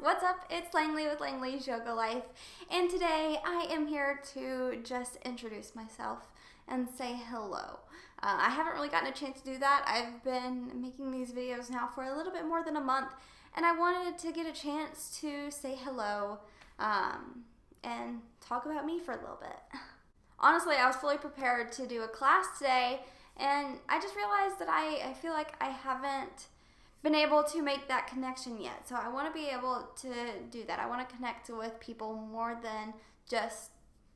what's up? It's Langley with Langley's Yoga Life, and today I am here to just introduce myself and say hello. I haven't really gotten a chance to do that. I've been making these videos now for a little bit more than a month, and I wanted to get a chance to say hello and talk about me for a little bit. Honestly, I was fully prepared to do a class today, and I just realized that I feel like I haven't been able to make that connection yet. So I want to be able to do that. I want to connect with people more than just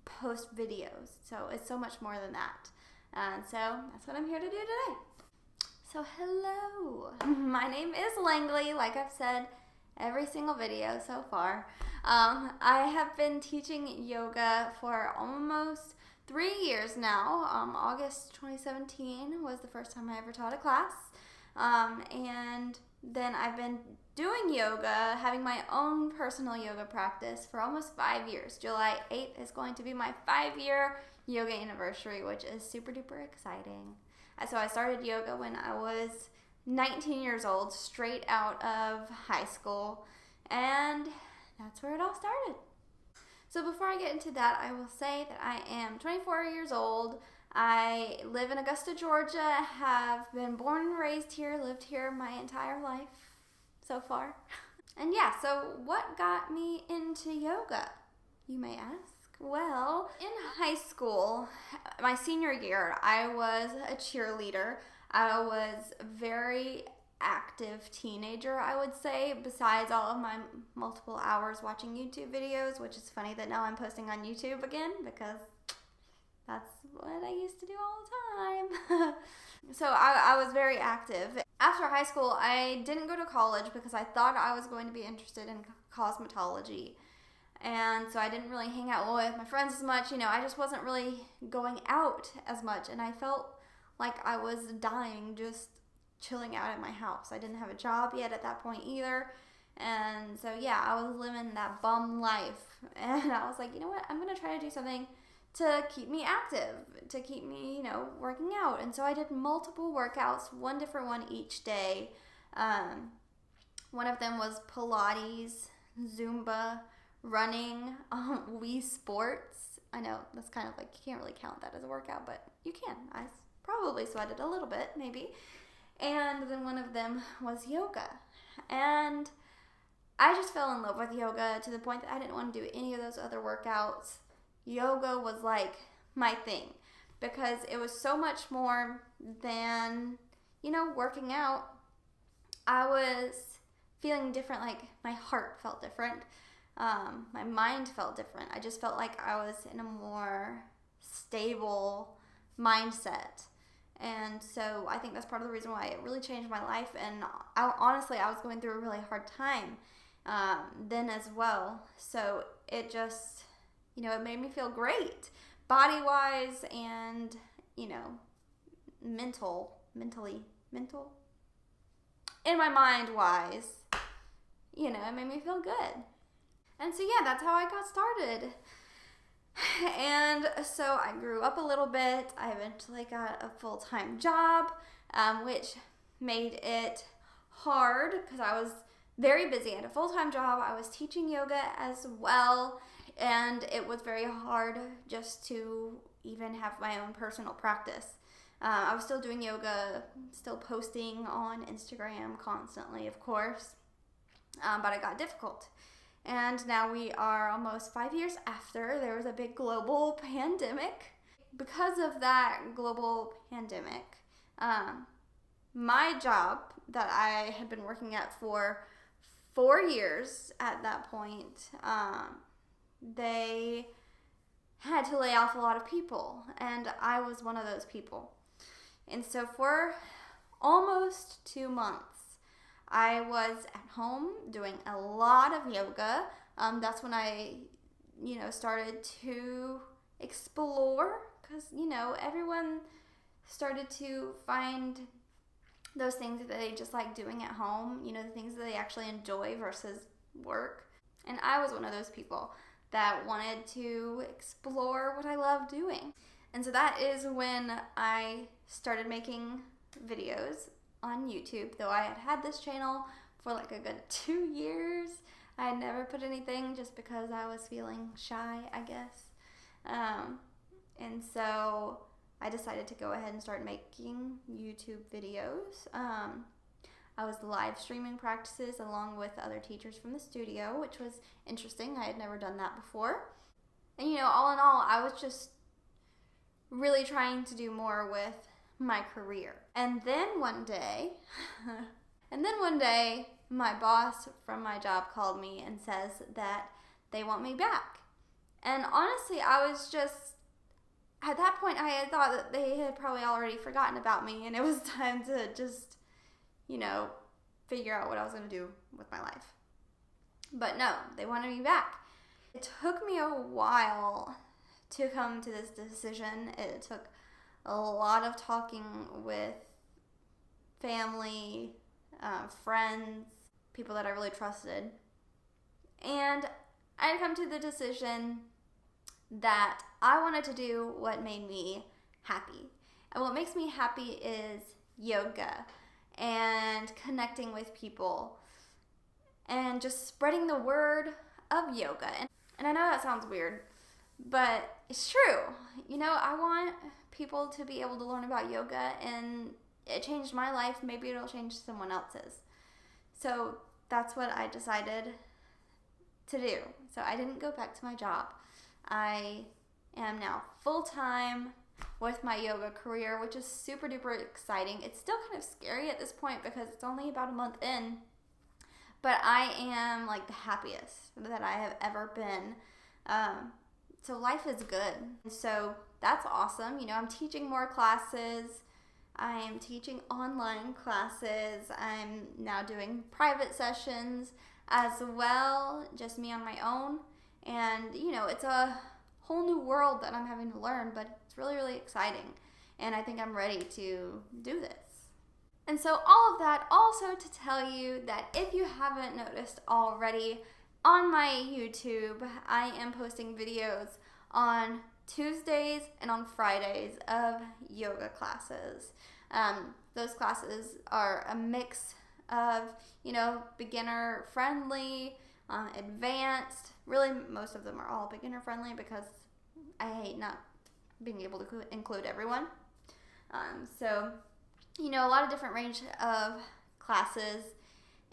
post videos. So it's so much more than that. And so that's what I'm here to do today. So hello. My name is Langley, like I've said every single video so far. I have been teaching yoga for almost 3 years now. August 2017 was the first time I ever taught a class. And then I've been doing yoga, having my own personal yoga practice for almost 5 years. July 8th is going to be my 5-year yoga anniversary, which is super duper exciting. So I started yoga when I was 19 years old, straight out of high school, and that's where it all started. So before I get into that, I will say that I am 24 years old. I live in Augusta, Georgia, have been born and raised here, lived here my entire life so far. And yeah, so what got me into yoga, you may ask? Well, in high school, my senior year, I was a cheerleader. I was a very active teenager, I would say, besides all of my multiple hours watching YouTube videos, which is funny that now I'm posting on YouTube again because that's what I used to do all the time. So I was very active. After high school, I didn't go to college because I thought I was going to be interested in cosmetology. And so I didn't really hang out with my friends as much. I just wasn't really going out as much. And I felt like I was dying just chilling out at my house. I didn't have a job yet at that point either. And so, yeah, I was living that bum life. And I was like, you know what? I'm going to try to do something to keep me active, to keep me, working out. And so I did multiple workouts, one different one each day. One of them was Pilates, Zumba, running, Wii Sports. I know that's kind of like, you can't really count that as a workout, but you can. I probably sweated a little bit, maybe. And then one of them was yoga. And I just fell in love with yoga to the point that I didn't want to do any of those other workouts. Yoga was like my thing because it was so much more than, working out. I was feeling different, like my heart felt different. My mind felt different. I just felt like I was in a more stable mindset. And so I think that's part of the reason why it really changed my life. And honestly, I was going through a really hard time then as well. So it just, it made me feel great body-wise and, mentally, in my mind-wise, it made me feel good. And so, yeah, that's how I got started. And so I grew up a little bit. I eventually got a full-time job, which made it hard because I was very busy. I had a full-time job. I was teaching yoga as well, and it was very hard just to even have my own personal practice. I was still doing yoga, still posting on Instagram constantly, of course, but it got difficult. And now we are almost 5 years after. There was a big global pandemic. Because of that global pandemic, my job that I had been working at for 4 years at that point, they had to lay off a lot of people, and I was one of those people. And so for almost 2 months, I was at home doing a lot of yoga. That's when I, started to explore because, everyone started to find those things that they just like doing at home, the things that they actually enjoy versus work. And I was one of those people that wanted to explore what I love doing. And so that is when I started making videos on YouTube. Though I had this channel for like a good 2 years, I I never put anything just because I was feeling shy, I guess. And so I decided to go ahead and start making YouTube videos. I was live streaming practices along with other teachers from the studio, which was interesting. I had never done that before. And all in all, I was just really trying to do more with my career. And then one day, my boss from my job called me and says that they want me back. And honestly, I was just, at that point, I had thought that they had probably already forgotten about me, and it was time to just, figure out what I was going to do with my life. But no, they wanted me back. It took me a while to come to this decision. It took a lot of talking with family, friends, people that I really trusted. And I had come to the decision that I wanted to do what made me happy. And what makes me happy is yoga and connecting with people and just spreading the word of yoga. And I know that sounds weird, but it's true. I want people to be able to learn about yoga, and it changed my life. Maybe it'll change someone else's. So that's what I decided to do. So I didn't go back to my job. I am now full-time with my yoga career, which is super duper exciting. It's still kind of scary at this point because it's only about a month in, but I am like the happiest that I have ever been. So life is good. So that's awesome. I'm teaching more classes. I am teaching online classes. I'm now doing private sessions as well, just me on my own. And, it's a whole new world that I'm having to learn, but it's really, really exciting. And I think I'm ready to do this. And so all of that also to tell you that if you haven't noticed already, on my YouTube, I am posting videos on Tuesdays and on Fridays of yoga classes. Those classes are a mix of, beginner friendly, advanced. Really, most of them are all beginner friendly because I hate not being able to include everyone. So, a lot of different range of classes.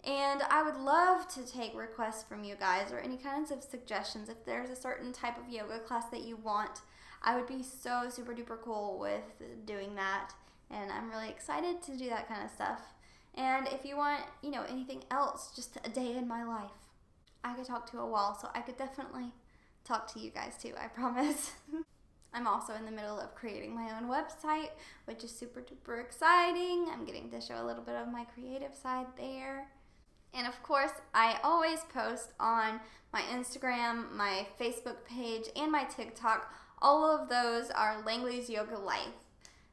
And I would love to take requests from you guys or any kinds of suggestions. If there's a certain type of yoga class that you want, I would be so super duper cool with doing that. And I'm really excited to do that kind of stuff. And if you want, anything else, just a day in my life, I could talk to a wall, so I could definitely talk to you guys too, I promise. I'm also in the middle of creating my own website, which is super duper exciting. I'm getting to show a little bit of my creative side there. And of course, I always post on my Instagram, my Facebook page, and my TikTok. All of those are Langley's Yoga Life.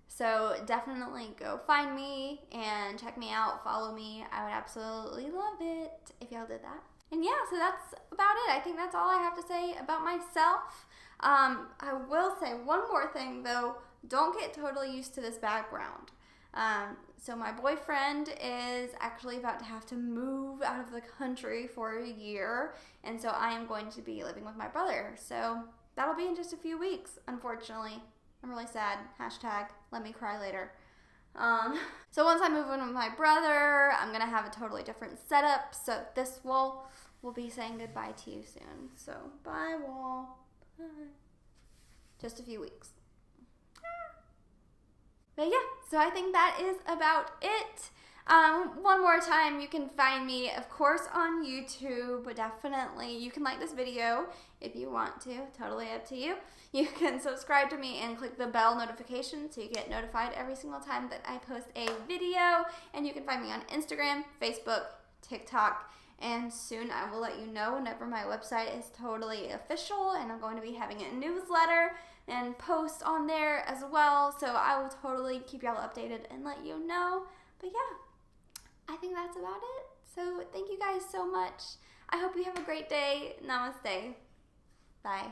So definitely go find me and check me out, follow me. I would absolutely love it if y'all did that. And yeah, so that's about it. I think that's all I have to say about myself. I will say one more thing though. Don't get totally used to this background. So my boyfriend is actually about to have to move out of the country for a year, and so I am going to be living with my brother. So that'll be in just a few weeks, unfortunately. I'm really sad. Hashtag let me cry later. So once I move in with my brother, I'm gonna have a totally different setup. So this wall will be saying goodbye to you soon. So bye wall. Bye. Just a few weeks. But yeah, so I think that is about it. One more time, you can find me, of course, on YouTube, but definitely you can like this video if you want to, totally up to you. You can subscribe to me and click the bell notification so you get notified every single time that I post a video. And you can find me on Instagram, Facebook, TikTok, and soon I will let you know whenever my website is totally official, and I'm going to be having a newsletter and post on there as well, so I will totally keep y'all updated and let you know. But yeah, I think that's about it. So thank you guys so much. I hope you have a great day. Namaste. Bye.